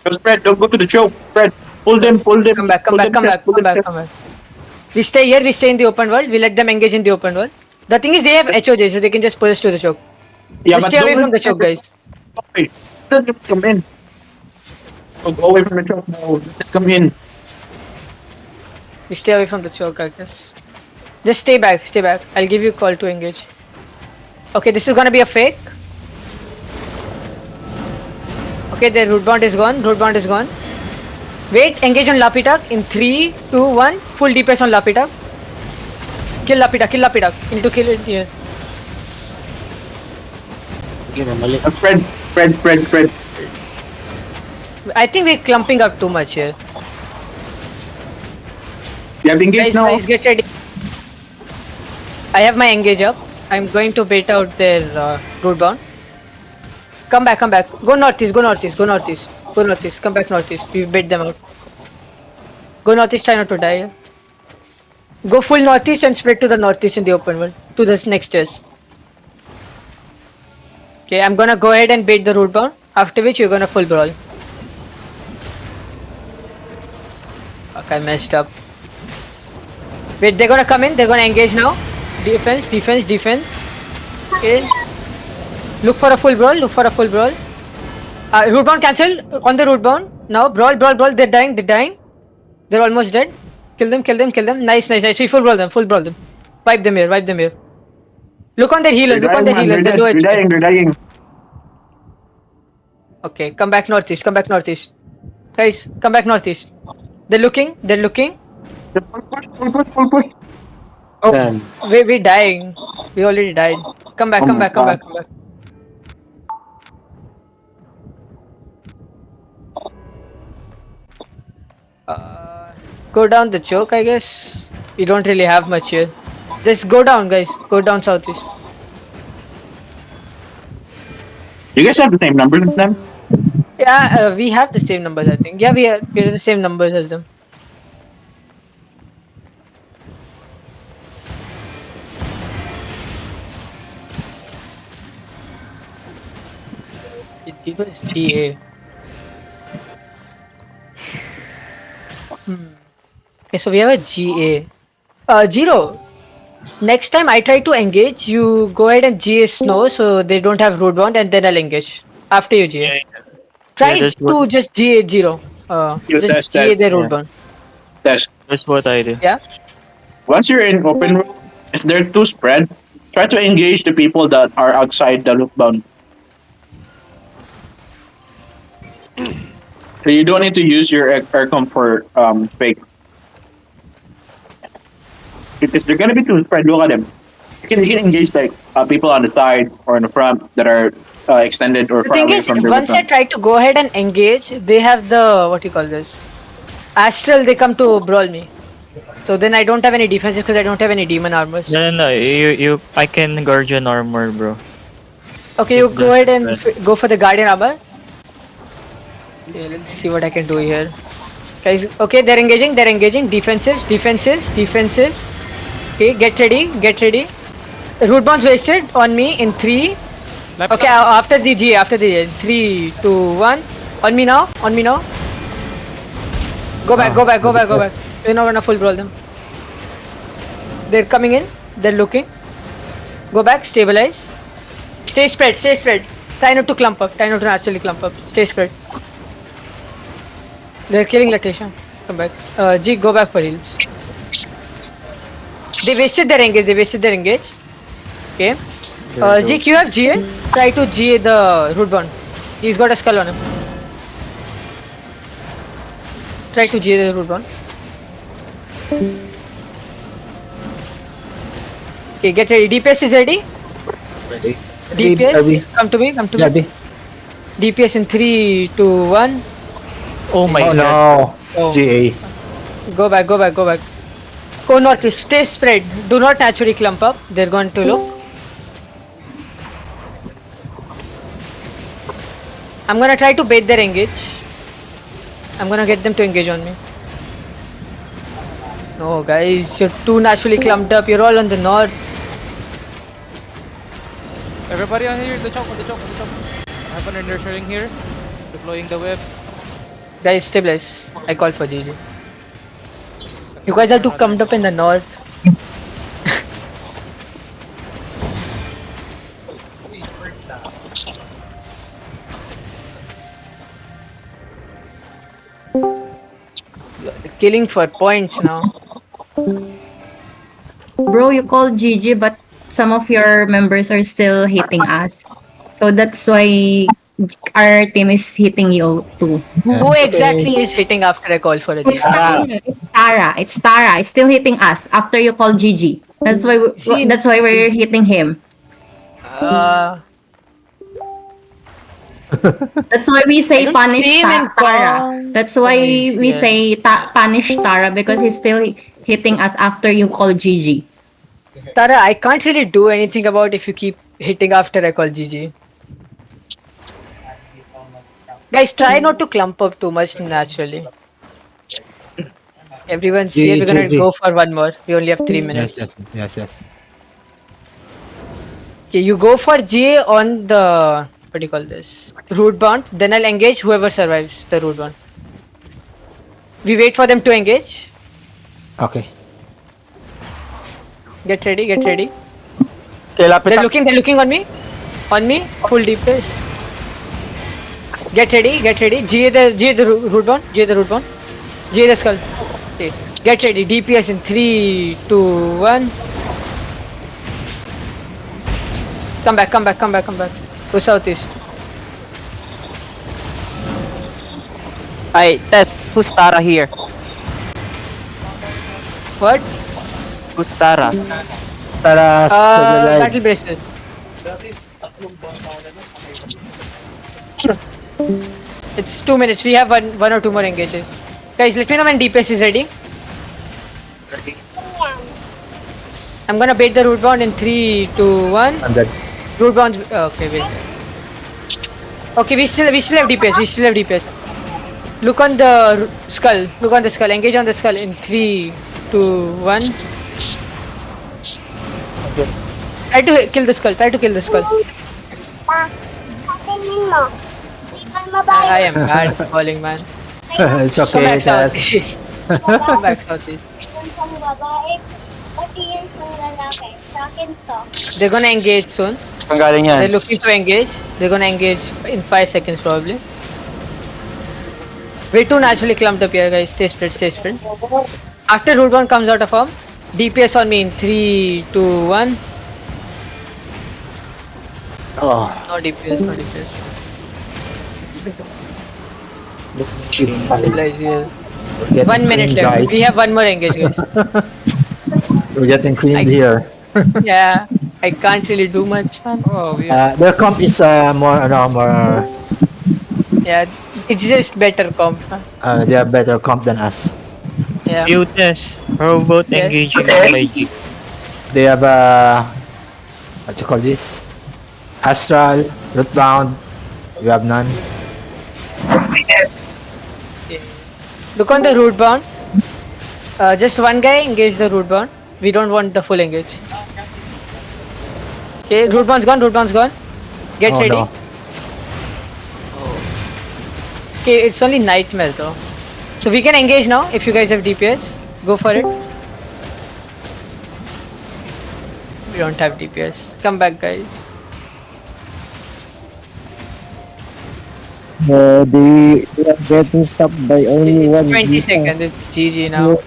Go spread, don't go to the choke. Spread. Pull them, pull them. Come back, come Pull back, them come chest, back, pull come them back, chest. come back. We stay here, we stay in the open world, we let them engage in the open world. The thing is, they have HOJ, so they can just pull us to the choke. Yeah, Just but stay away don't from the choke, guys. wait. Let them come in. Oh, go away from the choke now. Let them come in. We stay away from the choke, I guess. Just stay back, stay back. I'll give you a call to engage. Okay, this is gonna be a fake. Okay, the root bond is gone, root bond is gone. Wait, engage on Lapitak in 3, 2, 1. Full DPS on Lapitak. Kill Lapitak, kill Lapitak. You need to kill it here. Spread, spread, spread, spread. I think we're clumping up too much here. You have engaged Guys, now. guys, get ready. I have my engage up. I'm going to bait out their root bound. Come back, come back. Go northeast, go northeast, go northeast. Go northeast, come back northeast. We bait them out. Go northeast, try not to die. Go full northeast and spread to the northeast in the open world. To this next chest. Okay, I'm gonna go ahead and bait the root bound. After which you're gonna full brawl. Fuck, I messed up. Wait, they're gonna come in, they're gonna engage now. Defense, defense, defense. Okay. Look for a full brawl, look for a full brawl. Root bound cancelled on the root bound. Now brawl, brawl, brawl. They're dying, they're dying. They're almost dead. Kill them, kill them, kill them. Nice, nice, nice. We full brawl them, full brawl them. Wipe them here, wipe them here. Look on their healers, They're look on dying, their man. healers. They're They're low dead. They're HP. dying, they're dying. Okay, come back northeast, come back northeast. Guys, come back northeast. They're looking, they're looking. Full push, full push, full push. Oh, Damn. We're dying. We already died. Come back, Oh come my back, come God. back, come back. Go down the choke, I guess. You don't really have much here. Just go down, guys. Go down southeast. You guys have the same numbers as them? Yeah, we have the same numbers, I think. Yeah, we're the same numbers as them. It was GA. Okay, so we have a GA. Zero. Next time I try to engage, you go ahead and GA snow so they don't have root bound and then I'll engage. After you GA. Try Yeah, that's to what- just GA zero. You Just test GA that. their root Yeah. bound. Test. That's what I do. Yeah? Once you're in open world, if they're too spread, try to engage the people that are outside the loop bound. So you don't need to use your air comfort fake. Because they're gonna be too spread. Look at them. You can engage like people on the side or in the front that are extended or The far thing away is, from the once I try to go ahead and engage, they have the, what you call this? Astral, they come to brawl me. So then I don't have any defenses because I don't have any demon armors. No, no, no. I can guardian armor, bro. Okay, you go That's ahead and right. go for the guardian armor. Okay, let's see what I can do here. Guys, okay, they're engaging, defensives, defensives, defensives. Okay, get ready, get ready. Root bounds wasted on me in 3. Okay, after the G, after the G. 3, 2, 1. On me now, on me now. Go back, go back, go back, go back. We're not gonna full brawl them. They're coming in, they're looking. Go back, stabilize. Stay spread, stay spread. Try not to clump up, try not to naturally clump up. Stay spread. They're killing Latisha. Come back. G, go back for heals. They wasted their engage, they wasted their engage. Okay. Zeke, you have GA? Try to GA the root bound. He's got a skull on him. Try to GA the root bound. Okay, get ready. DPS is ready. Ready? DPS, come to me, come to me. Ready? DPS in 3, 2, 1. Oh my Oh god. no. Oh. GA. Go back, go back, go back. Go north, stay spread. Do not naturally clump up. They're going to look. I'm gonna try to bait their engage. I'm gonna get them to engage on me. No, guys, you're too naturally clumped up. You're all on the north. Everybody on here, the chop, on the chop, on the chop. I have an nurturing here, deploying the web. Guys, stabilize. I call for GG. You guys are too come up in the north. Killing for points now. Bro, you called GG, but some of your members are still hitting us. So that's why our team is hitting you too. Who exactly is hitting after I call for a It's GG? Tara. It's Tara. It's Tara. It's still hitting us after you call GG. That's why See, that's why we're hitting him. That's why we I say don't punish see him in Tara. comms. That's why Nice, we yeah. say punish Tara because he's still hitting us after you call GG. Tara, I can't really do anything about if you keep hitting after I call GG. Guys, try not to clump up too much naturally. Everyone's here. We're gonna GG. go for one more. We only have 3 minutes. Yes. Okay, you go for GA on the what do you call this? Root bound. Then I'll engage whoever survives the root bound. We wait for them to engage. Okay. Get ready, get ready. Okay, lapit They're up. looking on me. On me. Full DPS. Get ready, get ready. GA the root bound. GA the root bound. GA the skull. Okay. Get ready. DPS in 3, 2, 1. Come back. Go southeast. Ay, test. Who's Tara here? What? Who's Tara? Tara, Battle bracelet. It's 2 minutes. We have one or two more engages. Guys, let me know when DPS is ready. I'm gonna bait the root bound in 3, 2, 1. I'm dead. Root bound. Okay, wait. Okay, we still have DPS. Look on the skull. Engage on the skull in 3, 2, 1. Try to kill the skull. I am bad at calling, man. It's Come okay, back Tess. southeast. Come back southeast. They're gonna engage soon. Saan galing yan? They're looking to engage. They're gonna engage in 5 seconds probably. We're too naturally clumped up here, guys. Stay sprint. After Rootbound comes out of form, DPS on me in 3, 2, 1. Oh, No DPS. getting Stabilize here. 1 minute creamed, left. guys. We have one more engage, guys. We're getting creamed I- here. Yeah, I can't really do much, man. Their comp is more. Yeah, it's just better comp. They have better comp than us. Yeah. You test. How about Yes. engaging with IG? They have what you call this? Astral, Rootbound. We have none. Look on the root bound. Just one guy engage the root bound. We don't want the full engage. Okay, root bound's gone. Get Oh, ready. no. Okay, it's only nightmare though. So we can engage now if you guys have DPS. Go for it. We don't have DPS. Come back, guys. They are getting stopped by only It's one. 20 seconds. It's GG now.